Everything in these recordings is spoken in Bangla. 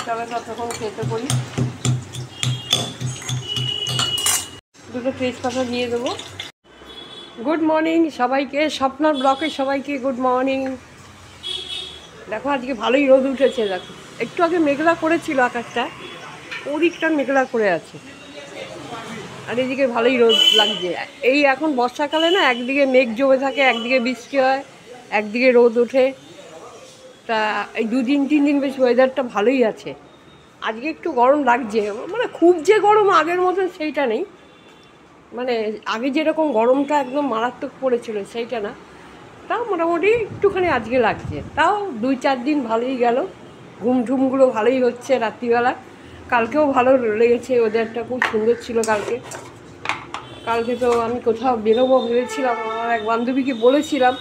চলো ততক্ষণ খেতে করি। দুটো তেজপাতা দিয়ে দেবো। গুড মর্নিং সবাইকে, স্বপ্নার ব্লকে সবাইকে গুড মর্নিং। দেখো আজকে ভালোই রোদ উঠেছে। দেখো একটু আগে মেঘলা করেছিল আকাশটা, ওদিকটা মেঘলা করে আছে, আর এদিকে ভালোই রোদ লাগছে। এই এখন বর্ষাকালে না, একদিকে মেঘ জমে থাকে, একদিকে বৃষ্টি হয়, একদিকে রোদ ওঠে। তা এই 2-3 দিন বেশ ওয়েদারটা ভালোই আছে। আজকে একটু গরম লাগছে, মানে খুব যে গরম আগের মতন সেইটা নেই, মানে আগে যেরকম গরমটা একদম মারাত্মক পড়েছিল সেইটা না, তাও মোটামুটি একটুখানি আজকে লাগছে। তাও 2-4 দিন ভালোই গেল, ঘুমঠুমগুলো ভালোই হচ্ছে রাত্রিবেলা। কালকেও ভালো লেগেছে, ওয়েদারটা খুব সুন্দর ছিল কালকে। কালকে তো আমি কোথাও বেরোবো ভেবেছিলাম, আমার এক বান্ধবীকে বলেছিলাম,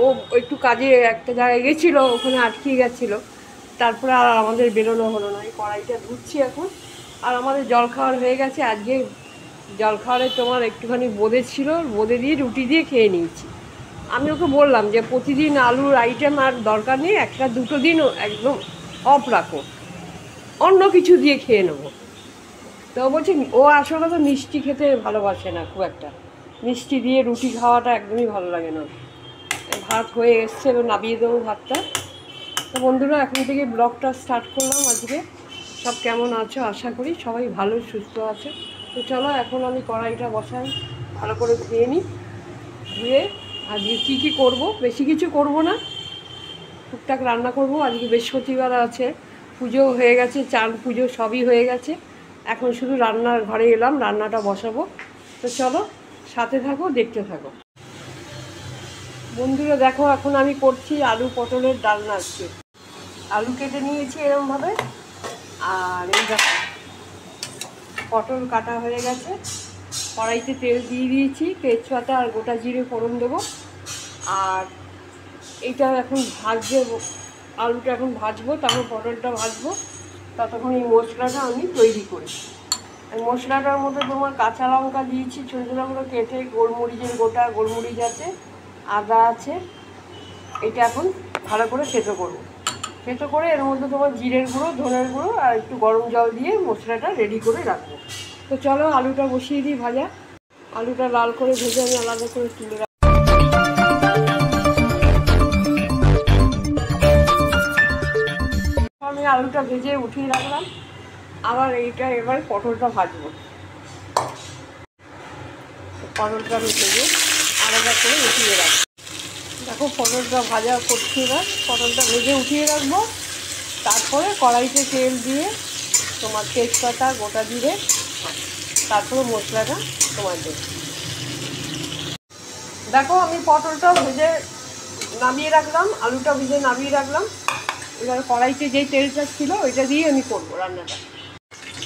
ও একটু কাজে একটা জায়গায় গেছিলো, ওখানে আটকে গেছিলো, তারপরে আর আমাদের বেরোনো হলো না। এই কড়াইটা ধুচ্ছি এখন। আর আমাদের জলখাবার হয়ে গেছে। আজকে জলখাবারে তোমার একটুখানি বোঁদে ছিল, বোঁদে দিয়ে রুটি দিয়ে খেয়ে নিয়েছি। আমি ওকে বললাম যে প্রতিদিন আলুর আইটেম আর দরকার নেই, 1-2 দিন একদম অফ রাখো, অন্য কিছু দিয়ে খেয়ে নেবো। তো বলছি ও আসলে তো মিষ্টি খেতে ভালোবাসে না খুব একটা, মিষ্টি দিয়ে রুটি খাওয়াটা একদমই ভালো লাগে না। ভাত হয়ে এসছে, এবার নামিয়ে দেবো ভাতটা। তো বন্ধুরা এখন থেকে ব্লগটা স্টার্ট করলাম আজকে। সব কেমন আছো, আশা করি সবাই ভালো সুস্থ আছে। তো চলো এখন আমি কড়াইটা বসাই, ভালো করে ধুয়ে নিই। ধুয়ে আজকে কী করব, বেশি কিছু করব না, টুকটাক রান্না করব। আজকে বৃহস্পতিবার আছে, পুজো হয়ে গেছে, চাল পুজো সবই হয়ে গেছে। এখন শুধু রান্নার ঘরে এলাম, রান্নাটা বসাবো। তো চলো সাথে থাকো, দেখতে থাকো। বন্ধুরা দেখো এখন আমি করছি আলু পটলের ডালনা। আজকে আলু কেটে নিয়েছি এরকমভাবে, আর এই দেখো পটল কাটা হয়ে গেছে। কড়াইতে তেল দিয়ে দিয়েছি, তেজপাতা আর গোটা জিরে ফোড়ন দেবো। আর এইটা এখন ভাজবো, আলুটা এখন ভাজবো, তারপর পটলটা ভাজবো। ততক্ষণ এই মশলাটা আমি তৈরি করি। এই মশলাটার মধ্যে তোমার কাঁচা লঙ্কা দিয়েছি ছোটো ছোটো করে কেটে, গোলমরিচের গোটা গোলমরিচ আছে, আদা আছে। এটা এখন ভালো করে থেতো করবো। থেতো করে এর মধ্যে তোমার জিরের গুঁড়ো, ধনের গুঁড়ো আর একটু গরম জল দিয়ে মশলাটা রেডি করে রাখবো। তো চলো আলুটা বসিয়ে দিই ভাজা। আলুটা লাল করে ভেজে আমি আলাদা করে তুলে রাখবো। আমি আলুটা ভেজে উঠিয়ে রাখলাম। আবার এইটা এবার পটলটা ভাজবো। পটলটা আমি ভেজে আলাদা করে উঠিয়ে রাখবো। দেখো পটলটা ভাজা করছি, এবার পটলটা ভেজে উঠিয়ে রাখবো। তারপরে কড়াইতে তেল দিয়ে তোমার তেজপাতা গোটা জিরে, তারপরে মশলাটা তোমার দেবো। দেখো আমি পটলটা ভেজে নামিয়ে রাখলাম, আলুটা ভেজে নামিয়ে রাখলাম। এবার কড়াইতে যেই তেলটা ছিল ওইটা দিয়ে আমি করবো রান্নাটা।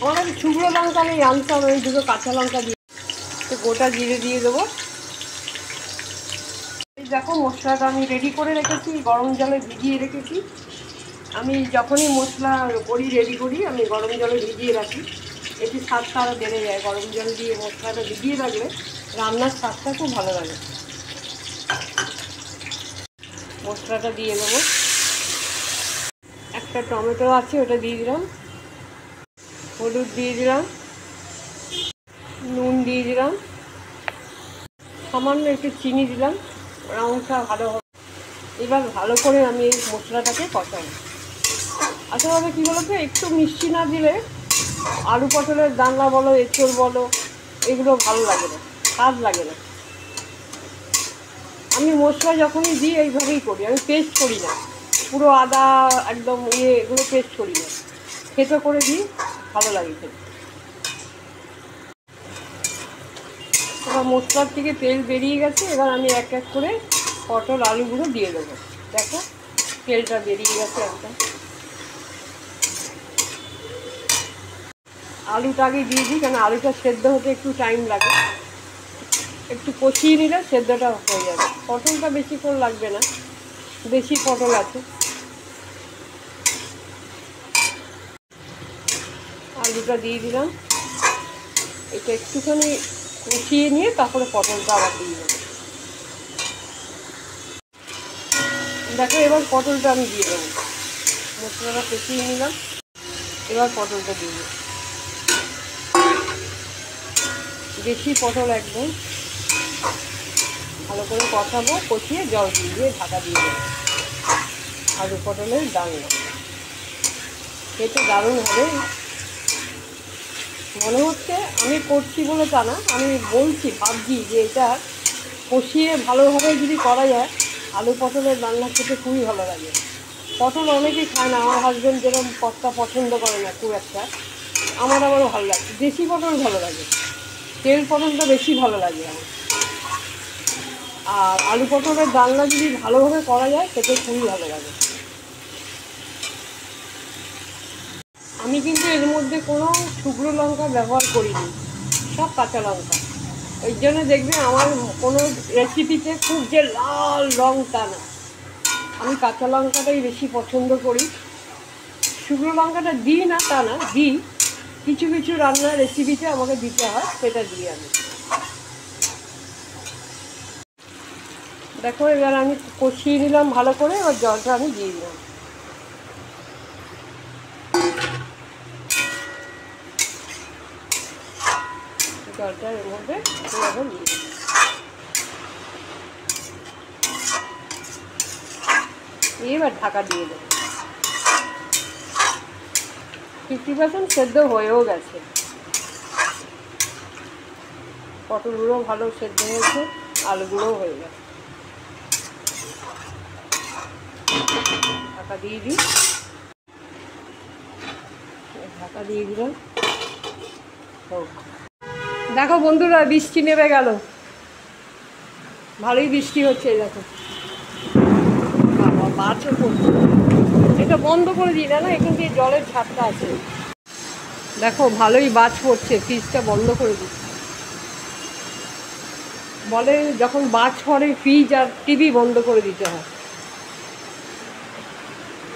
আমার শুকনো লঙ্কা নেই, আনতাম, আমি দুটো কাঁচা লঙ্কা দিয়ে গোটা জিরে দিয়ে দেবো। এই দেখো মশলাটা আমি রেডি করে রেখেছি, গরম জলে ভিজিয়ে রেখেছি। আমি যখনই মশলা করি রেডি করি আমি গরম জলে ভিজিয়ে রাখি, এটি স্বাদটা আরও বেড়ে যায়। গরম জল দিয়ে মশলাটা ভিজিয়ে রাখলে রান্নার স্বাদটা খুব ভালো লাগে। মশলাটা দিয়ে দেবো। একটা টমেটো আছে ওটা দিয়ে দিলাম, হলুদ দিয়ে দিলাম, নুন দিয়ে দিলাম, সামান্য একটু চিনি দিলাম, রঙটা ভালো হবে। এবার ভালো করে আমি এই মশলাটাকে কষাবো। আসলে কী বলো তো, একটু মিষ্টি না দিলে আলু পটলের ডালনা বলো, এঁচড় বলো, এগুলো ভালো লাগে না, স্বাদ লাগে না। আমি মশলা যখনই দিই এইভাবেই করি, আমি পেস্ট করি না, পুরো আদা একদম এগুলো পেস্ট করি না, থেতো করে দিই, ভালো লাগে খেতে। এবার মশলার থেকে তেল বেরিয়ে গেছে, এবার আমি এক এক করে পটল আলুগুলো দিয়ে দেবো। দেখো তেলটা বেরিয়ে গেছে একদম। আলুটা আগে দিয়ে দিই, কেন আলুটা সেদ্ধ হতে একটু টাইম লাগে, একটু কষিয়ে নিলে সেদ্ধটা হয়ে যাবে। পটলটা বেশিক্ষণ লাগবে না, বেশি পটল আছে। আলুটা দিয়ে দিলাম, এটা একটুখানি কষিয়ে নিয়ে তারপরে পটলটা আবার দিয়ে দেবো। দেখো এবার পটলটা আমি দিয়ে দেবো, মশলাটা কষিয়ে নিলাম। এবার পটলটা দিয়ে দেবো, বেশি পটল একদম ভালো করে কষাবো, কষিয়ে জল দিয়ে ঢাকা দিয়ে দেবো। আলু পটলের ডালনা খেতে দারুণ হবে। মনে হচ্ছে আমি করছি বলে তা না, আমি বলছি ভাবছি যে এটা কষিয়ে ভালোভাবে যদি করা যায় আলু পটলের রান্না খেতে খুবই ভালো লাগে। পটল অনেকেই খায় না, আমার হাজব্যান্ড যেরকম কর্তা পছন্দ করে না খুব একটা, আমারও ভালো লাগে। দেশি পটল ভালো লাগে, তেল পটলটা বেশি ভালো লাগে আমার। আর আলু পটলের ডালনা যদি ভালোভাবে করা যায় খেতে খুবই ভালো লাগে। আমি কিন্তু এর মধ্যে কোনো শুকনো লঙ্কা ব্যবহার করিনি, সব কাঁচা লঙ্কা। ওই জন্য দেখবে আমার কোনো রেসিপিতে খুব যে লাল রং তা না, আমি কাঁচা লঙ্কাটাই বেশি পছন্দ করি। শুকনো লঙ্কাটা দিই না তা না, দিই, কিছু কিছু রান্নার রেসিপিতে আমাকে দিতে হয়, সেটা দিই আমি। দেখো এবার আমি কষিয়ে নিলাম ভালো করে, এবার জলটা আমি দিয়ে দিলাম। জলটা এর মধ্যে এখন দিয়ে দিই, এবার ঢাকা দিয়ে দেবো। 50% সেদ্ধ হয়েও গেছে, পটলগুলো ভালো সেদ্ধ হয়েছে, আলুগুলোও হয়ে গেছে। ঢাকা দিয়ে দিই, ঢাকা দিয়ে দিলাম। দেখো বন্ধুরা বৃষ্টি নেমে গেল, ভালোই বৃষ্টি হচ্ছে। দেখো বাবা মাছও পড়ছে, এটা বন্ধ করে দিই না, এখান দিয়ে জলের ঝাপটা আছে। দেখো ভালোই বাজ পড়ছে, ফ্রিজটা বন্ধ করে দিই। বলে যখন বাজ পড়ে ফ্রিজ আর টিভি বন্ধ করে দিতে হয়,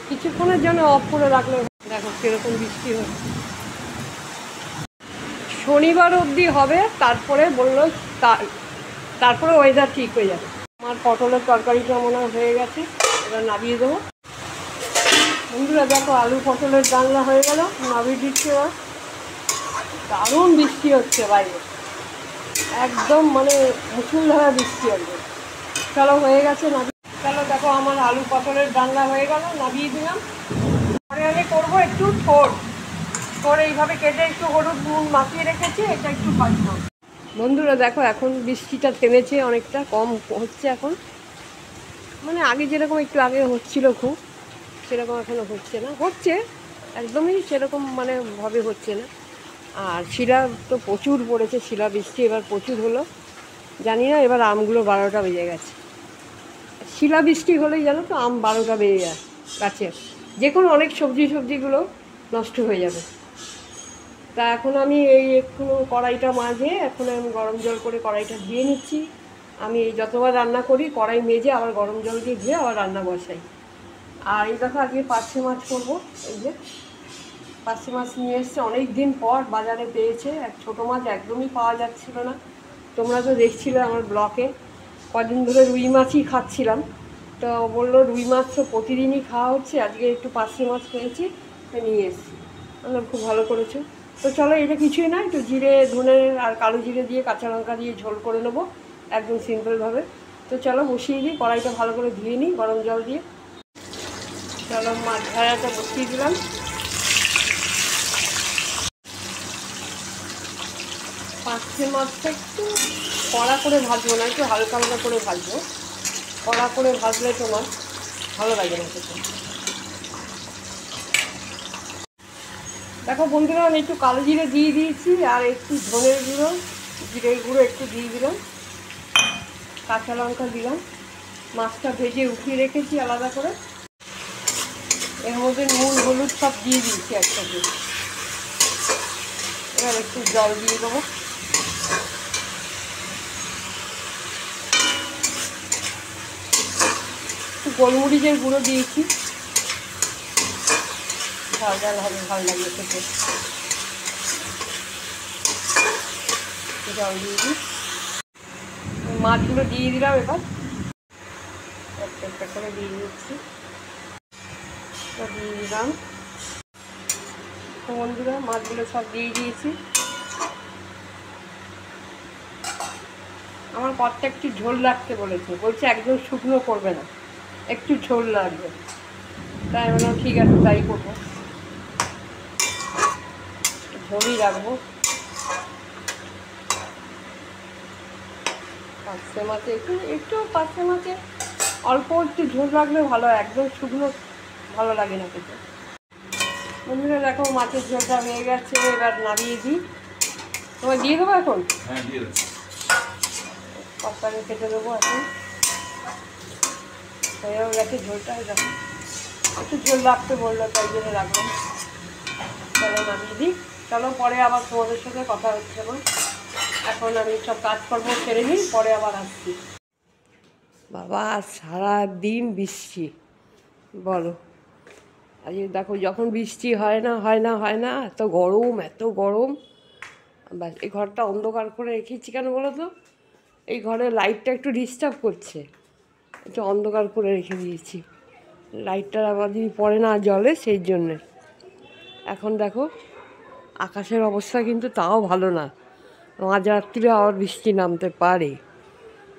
কিছুক্ষণের জন্য অফ করে রাখলে। দেখো কীরকম বৃষ্টি হচ্ছে, শনিবার অবধি হবে, তারপরে বললো তারপরে ওয়েদার ঠিক হয়ে যাবে। আমার পটলের তরকারিটা মনে হয়ে গেছে, এবার নামিয়ে দেবো। বন্ধুরা দেখো আলু পটলের ডালনা হয়ে গেল, নামিয়ে দিচ্ছি। এবার দারুণ বৃষ্টি হচ্ছে বাইরে, একদম মানে মুষলধারে বৃষ্টি একদম। চলো হয়ে গেছে, চলো দেখো আমার আলু পটলের ডালনা হয়ে গেল, নামিয়ে দিলাম। পরে আমি করবো একটু ঠোঁট এইভাবে কেটে একটু হলুদ নুন মাখিয়ে রেখেছি, এটা একটু ভাজবো। বন্ধুরা দেখো এখন বৃষ্টিটা থেমেছে, অনেকটা কম হচ্ছে এখন, মানে আগে যেরকম একটু আগে হচ্ছিল খুব, সেরকম এখনও হচ্ছে না, হচ্ছে একদমই সেরকম মানে ভাবে হচ্ছে না। আর শিলা তো প্রচুর পড়েছে, শিলা বৃষ্টি এবার প্রচুর হলো, জানি না এবার আমগুলো 12টা বেজে গেছে। শিলা বৃষ্টি হলেই জানো তো আম 12টা বেজে যায় গাছে, যে কোনো অনেক সবজিগুলো নষ্ট হয়ে যাবে। তা এখন আমি এই একটু কড়াইটা মাজে, এখন আমি গরম জল করে কড়াইটা ধুয়ে নিচ্ছি। আমি যতবার রান্না করি কড়াই মেজে আবার গরম জল দিয়ে ধুয়ে আবার রান্না বসাই। আর এই দেখো আজকে পার্শে মাছ করবো। এই যে পার্শে মাছ নিয়ে এসছে, অনেক দিন পর বাজারে পেয়েছে, এক ছোটো মাছ একদমই পাওয়া যাচ্ছিল না। তোমরা তো দেখছিলে আমার ব্লকে, কদিন ধরে রুই মাছই খাচ্ছিলাম, তো বললো রুই মাছ তো প্রতিদিনই খাওয়া হচ্ছে, আজকে একটু পার্শে মাছ পেয়েছি, নিয়ে এসেছি। আমরা খুব ভালো করেছো। তো চলো এটা কিছুই না, একটু জিরে ধনে আর কালো জিরে দিয়ে কাঁচা লঙ্কা দিয়ে ঝোল করে নেবো একদম সিম্পলভাবে। তো চলো বসিয়ে দিই, কড়াইটা ভালো করে ধুয়ে নিই গরম জল দিয়ে। চলো মাছ ভাজাটা বসিয়ে দিলাম। পার্শে মাছটা একটু কড়া করে ভাজবো না, একটু হালকা হালকা করে ভাজবো, কড়া করে ভাজলে তোমার ভালো লাগে না খেতে। দেখো বন্ধুরা আমি একটু কালো জিরে দিয়ে দিয়েছি, আর একটু ধনের গুঁড়ো জিরের গুঁড়ো একটু দিয়ে দিলাম, কাঁচা লঙ্কা দিলাম। মাছটা ভেজে উঠিয়ে রেখেছি আলাদা করে, এর মধ্যে নুন হলুদ সব দিয়ে দিয়েছি একসাথে। এবার একটু জল দিয়ে দেবো, একটু গোলমরিচের গুঁড়ো দিয়েছি, ঝাল ঝাল হবে, ভালো লাগবে খেতে। জল দিয়ে দিই, মাছগুলো দিয়ে দিলাম, এবার একটা করে দিয়ে দিচ্ছি, দিয়ে দিলাম। তো বন্ধুরা মাছগুলো সব দিয়ে দিয়েছি। আমার কর্তা একটু ঝোল রাখতে বলছে একদম শুকনো করবে না, একটু ঝোল লাগবে। তাই বললাম ঠিক আছে তাই করবো, ঝোলই রাখবো। পার্শে মাছে পার্শে মাছে অল্প একটু ঝোল রাখলে ভালো, একদম শুকনো ভালো লাগে না খেতে। বন্ধুরা দেখো মাছের ঝোলটা হয়ে গেছে, এবার নামিয়ে দিই। তোমায় দিয়ে দেবো এখন? হ্যাঁ দিয়ে দেবো। কর্তাকে খেতে দেবো এখন। হয়েও গেছে ঝোলটা, দেখো একটু ঝোল রাখতে বললো তাই জন্য রাখলাম। চলো নামিয়ে দিই, চলো পরে আবার তোমাদের সাথে কথা হচ্ছে আমার। এখন আমি সব কাজকর্ম সেরে নিই, পরে আবার আসছি। বাবা সারাদিন বৃষ্টি, বলো আজকে দেখো যখন বৃষ্টি হয় না এত গরম। ব্যাস এই ঘরটা অন্ধকার করে রেখেছি কেন বলো তো, এই ঘরে লাইটটা একটু ডিস্টার্ব করছে, একটু অন্ধকার করে রেখে দিয়েছি। লাইটটা আবার যদি পড়ে না জ্বলে সেই জন্যে। এখন দেখো আকাশের অবস্থা কিন্তু তাও ভালো না, মাঝরাত্রিরে আবার বৃষ্টি নামতে পারে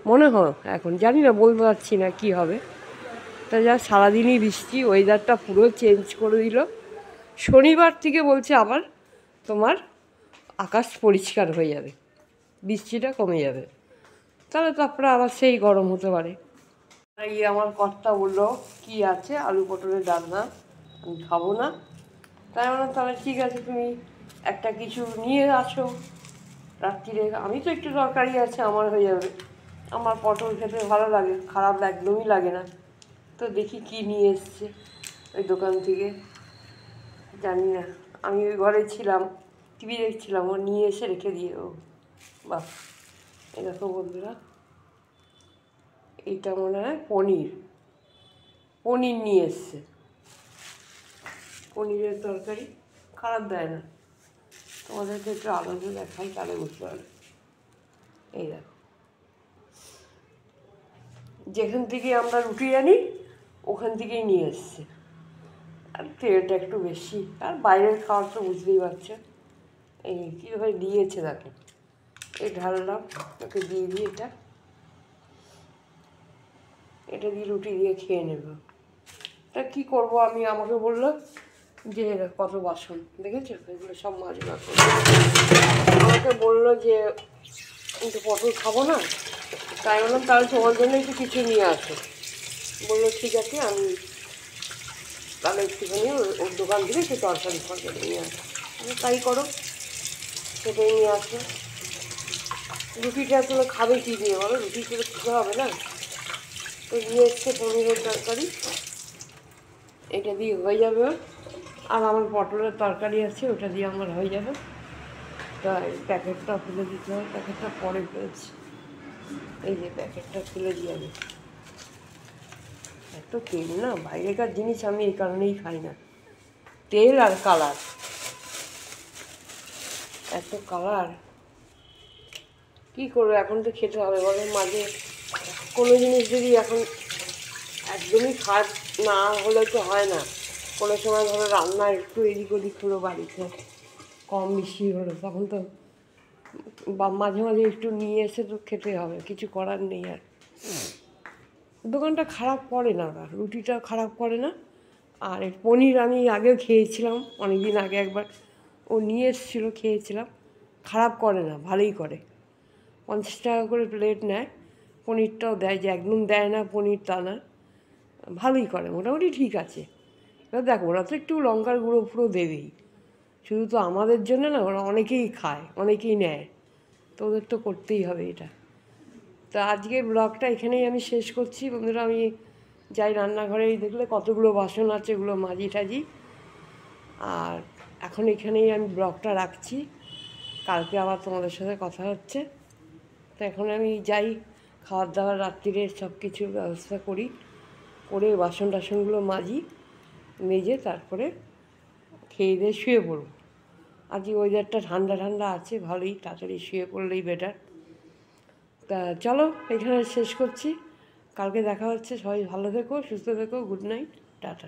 মনে হয়, এখন জানি না, বলতে পারছি না কী হবে। তা যা সারাদিনই বৃষ্টি, ওয়েদারটা পুরো চেঞ্জ করে দিল। শনিবার থেকে বলছে আবার তোমার আকাশ পরিষ্কার হয়ে যাবে, বৃষ্টিটা কমে যাবে, তাহলে তারপরে আবার সেই গরম হতে পারে। এই আমার কর্তা বললো কি আছে আলু পটলের ডালনা, আমি খাবো না। তাই বললাম তাহলে ঠিক আছে তুমি একটা কিছু নিয়ে আসো রাত্রিরে, আমি তো একটু তরকারি আছে আমার হয়ে যাবে, আমার পটল খেতে ভালো লাগে, খারাপ একদমই লাগে না। তো দেখি কি নিয়ে এসছে ওই দোকান থেকে, জানি না, আমি ওই ঘরে ছিলাম টিভি দেখছিলাম, ও নিয়ে এসে রেখে দিয়ে ও বাহ। এই দেখো বন্ধুরা এইটা মনে হয় পনির নিয়ে এসছে, পনিরের তরকারি, খারাপ দেয় না। তোমাদেরকে একটু আলাদা দেখাই তাহলে বুঝতে পারবে। এই দেখো যেখান থেকে আমরা রুটি আনি ওখান থেকেই নিয়ে এসছে, আর তেলটা একটু বেশি, আর বাইরের খাওয়ার তো বুঝতেই পারছো। এই কীভাবে দিয়েছে দেখো, এই ঢাললাম ওকে দিয়ে এটা দিয়ে রুটি দিয়ে খেয়ে নেব। তা কী করবো আমি, আমাকে বললো যে কত বাসন দেখেছো এগুলো সব মাছ বাসন, আমাকে বললো যে আমি তো পটল খাবো না, তাই বললাম তাহলে তোমার জন্য একটু কিছু নিয়ে আসো। বললো ঠিক আছে, আমি তাহলে একটুখানি ওর দোকান থেকে সে তরকারি ফরকারি নিয়ে আসো, তাই করো, সেটাই নিয়ে আসো। রুটিটা আসলে খাবে কী দিয়ে বলো, রুটি করে খেতে হবে না, তো নিয়ে এসছে পনিরের তরকারি, এটা দিয়ে হয়ে যাবে। আর আমার পটলের তরকারি আছে, ওটা দিয়ে আমার হয়ে যাবে। তাই প্যাকেটটা খুলে দিতে হবে, প্যাকেটটা পরে ফেলেছি, এই যে প্যাকেটটা খুলে দিয়ে হবে। এত তেল না, বাইরেকার জিনিস আমি এই কারণেই খাই না, তেল আর কালার, এত কালার কী করবো, এখন তো খেতে হবে বলে। মাঝে কোনো জিনিস যদি এখন একদমই খারাপ না হলে তো হয় না, কোনো সময় ধরো রান্না একটু এদিক ওদিক হলো বাড়িতে, কম বেশি হলো, তখন তো মাঝে মাঝে একটু নিয়ে এসে তো খেতে হবে, কিছু করার নেই। আর দোকানটা খারাপ করে না, ওরা রুটিটা খারাপ করে না। আর এই পনির আমি আগেও খেয়েছিলাম, অনেক দিন আগে একবার ও নিয়ে এসেছিলো, খেয়েছিলাম, খারাপ করে না, ভালোই করে। 50 টাকা করে প্লেট নেয়, পনিরটাও দেয়, যে একদম দেয় না পনির তা না, ভালোই করে, মোটামুটি ঠিক আছে। এবার দেখো ওরা তো একটু লঙ্কার গুঁড়ো ফুড়ো দেবেই, শুধু তো আমাদের জন্য না, ওরা অনেকেই খায়, অনেকেই নেয়, তো ওদের তো করতেই হবে এটা। তো আজকের ব্লগটা এখানেই আমি শেষ করছি বন্ধুরা। আমি যাই রান্নাঘরেই দেখলে কতগুলো বাসন আছে, এগুলো মাজি টাজি, আর এখন এখানেই আমি ব্লগটা রাখছি, কালকে আবার তোমাদের সাথে কথা হচ্ছে। তো এখন আমি যাই খাবার দাবার রাত্রিরে সব কিছুর ব্যবস্থা করি, করে বাসন টাসনগুলো মাজি, মেজে তারপরে খেয়ে দিয়ে শুয়ে পড়ব। আজকে ওয়েদারটা ঠান্ডা ঠান্ডা আছে, ভালোই, তাড়াতাড়ি শুয়ে পড়লেই বেটার। তা চলো এখানে শেষ করছি, কালকে দেখা হচ্ছে, সবাই ভালো থেকো, সুস্থ থেকো, গুড নাইট, টাটা।